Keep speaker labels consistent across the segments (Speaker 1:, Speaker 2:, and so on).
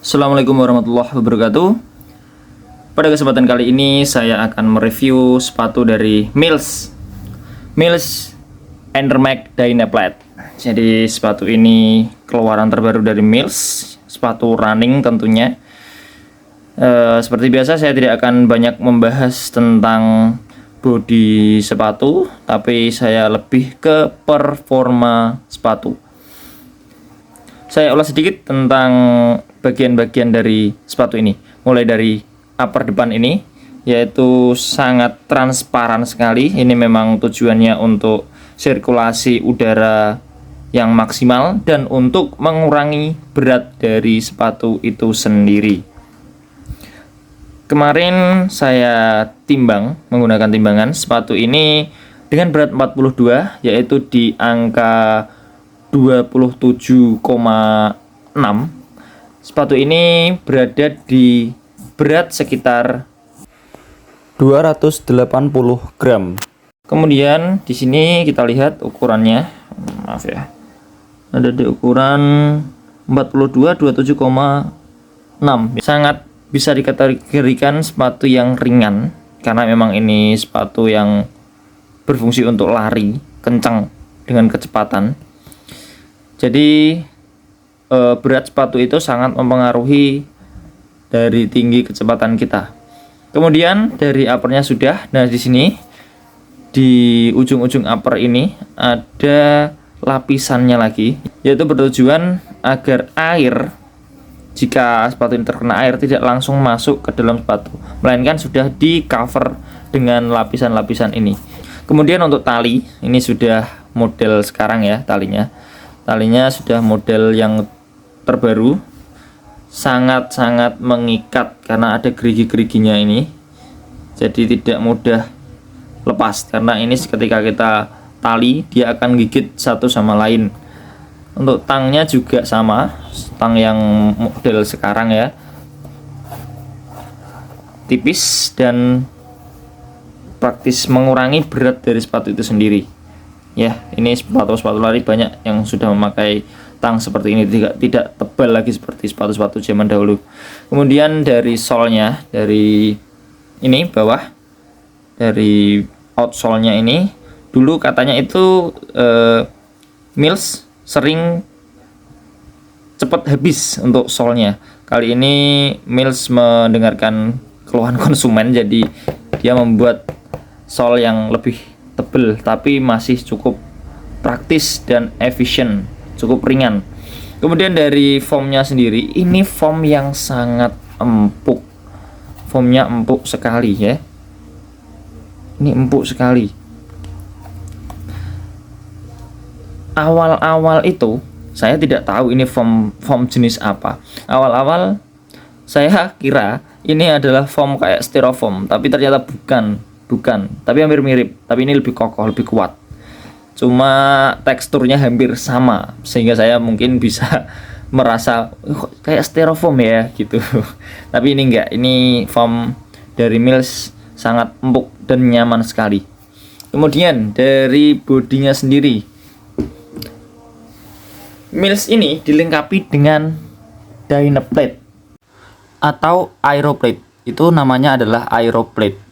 Speaker 1: Assalamualaikum warahmatullahi wabarakatuh. Pada kesempatan kali ini saya akan mereview sepatu dari Mills Endermax Dynaplate. Jadi sepatu ini keluaran terbaru dari Mills, sepatu running tentunya. Seperti biasa saya tidak akan banyak membahas tentang bodi sepatu, tapi saya lebih ke performa sepatu. Saya ulas sedikit tentang bagian-bagian dari sepatu ini. Mulai dari upper depan ini, yaitu sangat transparan sekali. Ini memang tujuannya untuk sirkulasi udara yang maksimal dan untuk mengurangi berat dari sepatu itu sendiri. Kemarin saya timbang menggunakan timbangan sepatu ini dengan berat 42, yaitu di angka 27,6. Sepatu ini berada di berat sekitar 280 gram. Kemudian di sini kita lihat ukurannya. Maaf ya. Ada di ukuran 42 27,6. Sangat bisa dikategorikan sepatu yang ringan karena memang ini sepatu yang berfungsi untuk lari kencang dengan kecepatan. Jadi berat sepatu itu sangat mempengaruhi dari tinggi kecepatan kita. Kemudian dari uppernya sudah. Nah, di sini di ujung-ujung upper ini ada lapisannya lagi, yaitu bertujuan agar air, jika sepatu ini terkena air, tidak langsung masuk ke dalam sepatu, melainkan sudah di cover dengan lapisan-lapisan ini. Kemudian untuk tali, ini sudah model sekarang ya talinya. Talinya sudah model yang terbaru, sangat-sangat mengikat karena ada gerigi-geriginya ini, jadi tidak mudah lepas karena ini ketika kita tali dia akan gigit satu sama lain. Untuk tangnya juga sama, tang yang model sekarang ya, tipis dan praktis mengurangi berat dari sepatu itu sendiri. Ya, ini sepatu-sepatu lari banyak yang sudah memakai tang seperti ini, tidak tebal lagi seperti sepatu-sepatu zaman dahulu. Kemudian dari solnya, dari ini bawah, dari outsole-nya ini, dulu katanya itu Mills sering cepat habis untuk solnya. Kali ini Mills mendengarkan keluhan konsumen, jadi dia membuat sol yang lebih tebal tapi masih cukup praktis dan efisien, cukup ringan. Kemudian dari foamnya sendiri, ini foam yang sangat empuk, foamnya empuk sekali ya, ini empuk sekali. Awal-awal itu saya tidak tahu ini foam jenis apa. Awal-awal saya kira ini adalah foam kayak styrofoam, tapi ternyata bukan, tapi hampir mirip, tapi ini lebih kokoh, lebih kuat. Cuma teksturnya hampir sama, sehingga saya mungkin bisa merasa kayak styrofoam ya gitu. Tapi ini enggak, ini foam dari Mills sangat empuk dan nyaman sekali. Kemudian dari bodinya sendiri, Mills ini dilengkapi dengan Dynaplate atau Aeroplate. Itu namanya adalah Aeroplate,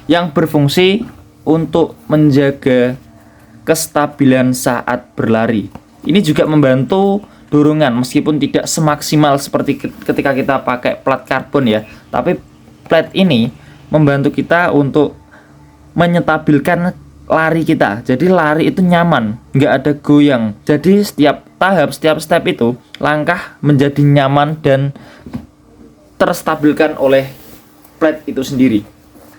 Speaker 1: yang berfungsi untuk menjaga kestabilan saat berlari. Ini juga membantu dorongan meskipun tidak semaksimal seperti ketika kita pakai plat karbon ya, tapi plat ini membantu kita untuk menyetabilkan lari kita. Jadi lari itu nyaman, nggak ada goyang. Jadi setiap tahap, setiap step itu langkah menjadi nyaman dan terstabilkan oleh plat itu sendiri.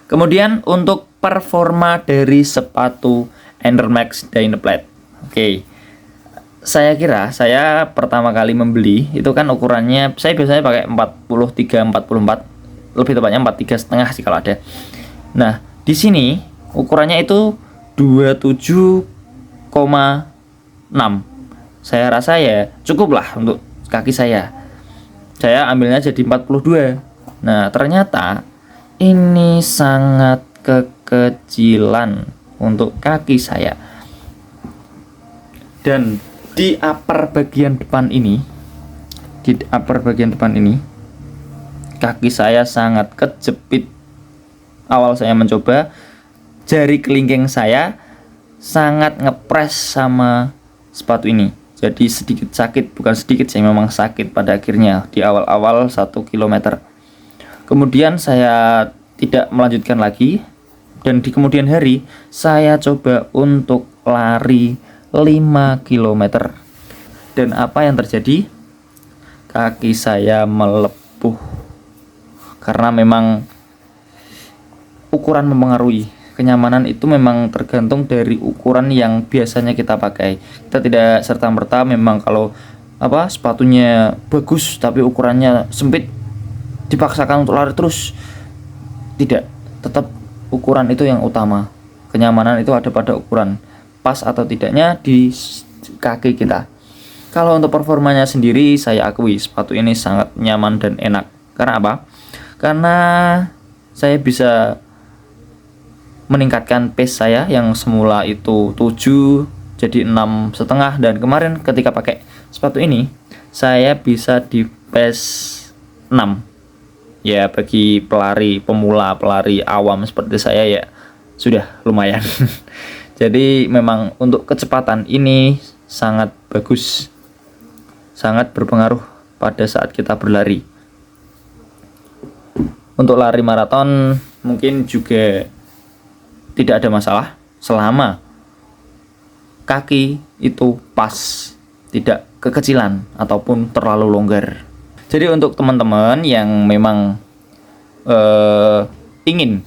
Speaker 1: Kemudian untuk performa dari sepatu Endermax Dynaplate. Oke. Saya kira saya pertama kali membeli itu kan ukurannya, saya biasanya pakai 43 44, lebih tepatnya 43,5 sih kalau ada. Nah, di sini ukurannya itu 27,6. Saya rasa ya cukup lah untuk kaki saya. Saya ambilnya jadi 42. Nah, ternyata ini sangat kekecilan untuk kaki saya. Dan di upper bagian depan ini di upper bagian depan ini, kaki saya sangat kejepit. Awal saya mencoba, jari kelingking saya sangat ngepres sama sepatu ini. Jadi sedikit sakit, bukan sedikit, saya memang sakit pada akhirnya di awal-awal 1 kilometer. Kemudian saya tidak melanjutkan lagi, dan di kemudian hari saya coba untuk lari 5 kilometer. Dan apa yang terjadi? Kaki saya melepuh. Karena memang ukuran mempengaruhi. Kenyamanan itu memang tergantung dari ukuran yang biasanya kita pakai. Kita tidak serta-merta memang kalau sepatunya bagus tapi ukurannya sempit dipaksakan untuk lari terus. Tidak, tetap ukuran itu yang utama. Kenyamanan itu ada pada ukuran, pas atau tidaknya di kaki kita. Kalau untuk performanya sendiri, saya akui sepatu ini sangat nyaman dan enak. Karena apa? Karena saya bisa meningkatkan pace saya yang semula itu 7 jadi 6,5, dan kemarin ketika pakai sepatu ini saya bisa di pace 6. Ya bagi pelari pemula, pelari awam seperti saya ya sudah lumayan. Jadi memang untuk kecepatan ini sangat bagus, sangat berpengaruh pada saat kita berlari. Untuk lari maraton mungkin juga tidak ada masalah selama kaki itu pas, tidak kekecilan ataupun terlalu longgar. Jadi untuk teman-teman yang memang ingin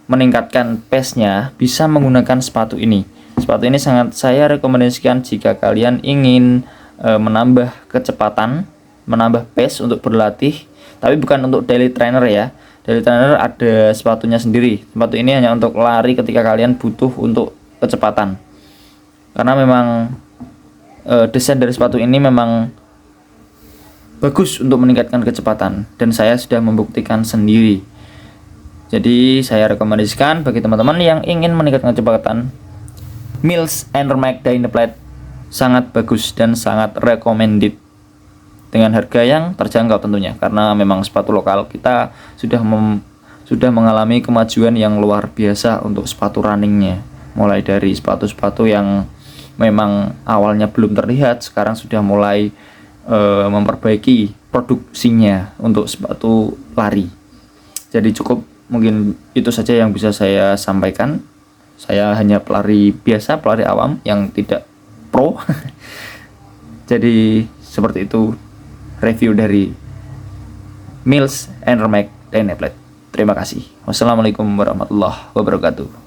Speaker 1: meningkatkan pace-nya, bisa menggunakan sepatu ini. Sepatu ini sangat saya rekomendasikan jika kalian ingin menambah kecepatan, menambah pace untuk berlatih, tapi bukan untuk daily trainer ya. Daily trainer ada sepatunya sendiri. Sepatu ini hanya untuk lari ketika kalian butuh untuk kecepatan. Karena memang desain dari sepatu ini memang bagus untuk meningkatkan kecepatan, dan saya sudah membuktikan sendiri. Jadi saya rekomendasikan bagi teman-teman yang ingin meningkatkan kecepatan, Mills Enermax Dynaplate sangat bagus dan sangat recommended dengan harga yang terjangkau tentunya, karena memang sepatu lokal kita sudah mengalami kemajuan yang luar biasa untuk sepatu runningnya. Mulai dari sepatu-sepatu yang memang awalnya belum terlihat, sekarang sudah mulai memperbaiki produksinya untuk sepatu lari. Jadi cukup mungkin itu saja yang bisa saya sampaikan. Saya hanya pelari biasa, pelari awam yang tidak pro. Jadi seperti itu review dari Mills Enermax Dynaplate. Terima kasih. Wassalamualaikum warahmatullahi wabarakatuh.